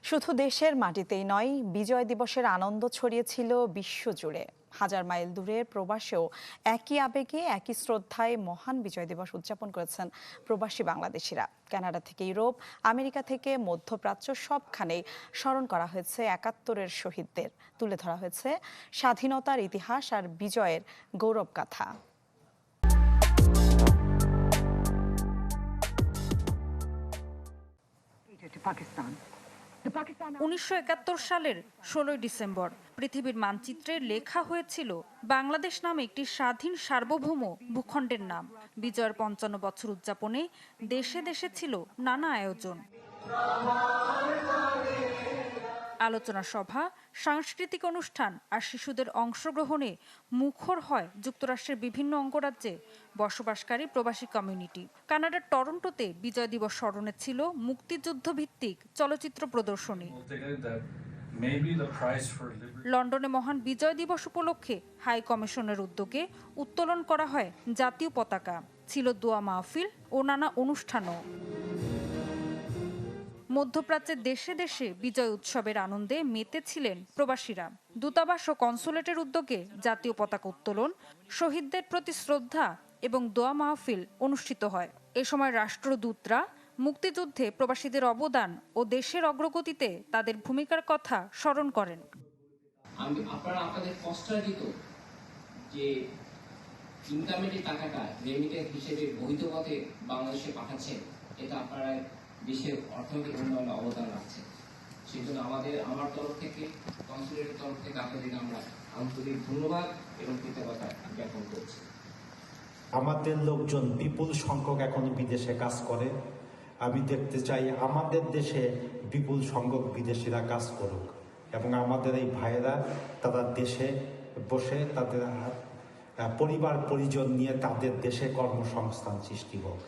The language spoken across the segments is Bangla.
শুধু দেশের মাটিতেই নয়, বিজয় দিবসের আনন্দ ছড়িয়েছিল বিশ্বজুড়ে। হাজার মাইল দূরের প্রবাসেও একই আবেগে একই শ্রদ্ধায় মহান বিজয় দিবস উদযাপন করেছেন প্রবাসী বাংলাদেশিরা। কানাডা থেকে ইউরোপ, আমেরিকা থেকে মধ্যপ্রাচ্য সবখানেই স্মরণ করা হয়েছে একাত্তরের শহীদদের। তুলে ধরা হয়েছে স্বাধীনতার ইতিহাস আর বিজয়ের গৌরব গাথা। 1971 সালের 16 ডিসেম্বর পৃথিবীর মানচিত্রে লেখা হয়েছিল বাংলাদেশ নামে একটি স্বাধীন সার্বভৌম ভূখণ্ডের নাম। বিজয়ের 55 বছর উদযাপনে দেশে দেশে ছিল নানা আয়োজন, আলোচনা সভা, সাংস্কৃতিক অনুষ্ঠান আর শিশুদের অংশগ্রহণে মুখর হয় যুক্তরাষ্ট্রের বিভিন্ন অঙ্গরাজ্যে বসবাসকারী প্রবাসী কমিউনিটি। কানাডার টরন্টোতে বিজয় দিবস স্মরণে ছিল মুক্তিযুদ্ধ ভিত্তিক চলচ্চিত্র প্রদর্শনী। লন্ডনে মহান বিজয় দিবস উপলক্ষে হাই কমিশনের উদ্যোগে উত্তোলন করা হয় জাতীয় পতাকা। ছিল দোয়া মাহফিল ও নানা অনুষ্ঠানও। মধ্যপ্রাচ্যের দেশে দেশে বিজয় উৎসবের আনন্দে মেতেছিলেন প্রবাসীরা। দূতাবাস ও কনসুলেটের উদ্যোগে জাতীয় পতাকা উত্তোলন, শহীদদের প্রতি শ্রদ্ধা এবং দোয়া মাহফিল অনুষ্ঠিত হয়। এ সময় রাষ্ট্রদূতরা মুক্তিযুদ্ধে প্রবাসীদের অবদান ও দেশের অগ্রগতিতে তাদের ভূমিকার কথা স্মরণ করেন। আপনারা আপনাদের কষ্টার্জিত যে ইনকামের টাকাটা রেমিটেন্স হিসেবে বৈধ পথে বাংলাদেশে পাঠাচ্ছেন, এটা আপনারা দেশের অর্থনৈতিক উন্নয়নে অবদান রাখছে। সেই জন্য আমার তরফ থেকে, কনসুলেটের তরফ থেকে আপনাদের আমরা আন্তরিক ধন্যবাদ এবং কৃতজ্ঞতা জ্ঞাপন করছি। আমাদের লোকজন বিপুল সংখ্যক এখন বিদেশে কাজ করে। আমি দেখতে চাই আমাদের দেশে বিপুল সংখ্যক বিদেশিরা কাজ করুক এবং আমাদের এই ভাইয়েরা তারা দেশে বসে তাদের পরিবার পরিজন নিয়ে তাদের দেশে কর্মসংস্থান সৃষ্টি হোক।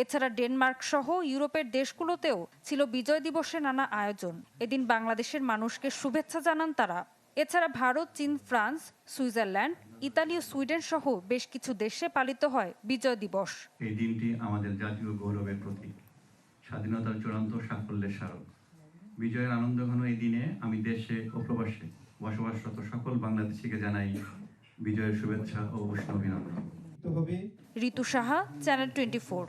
এছাড়া ডেনমার্ক সহ ইউরোপের দেশগুলোতেও ছিল বিজয় দিবসে নানা আয়োজন। এদিন বাংলাদেশের মানুষকে শুভেচ্ছা জানান তারা। এছাড়া ভারত, চীন, ফ্রান্স, সুইজারল্যান্ড, ইতালি ও সুইডেন সহ বেশ কিছু দেশে পালিত হয় বিজয় দিবস। এই দিনটি আমাদের জাতীয় গৌরবের প্রতীক, স্বাধীনতার চূড়ান্ত সাফল্যের স্মারক। বিজয়ের আনন্দঘন এই দিনে আমি দেশে ও প্রবাসে বসবাসরত সকল বাংলাদেশিকে জানাই বিজয়ের শুভেচ্ছা ও উষ্ণ অভিনন্দন। ঋতু সাহা, চ্যানেল 24।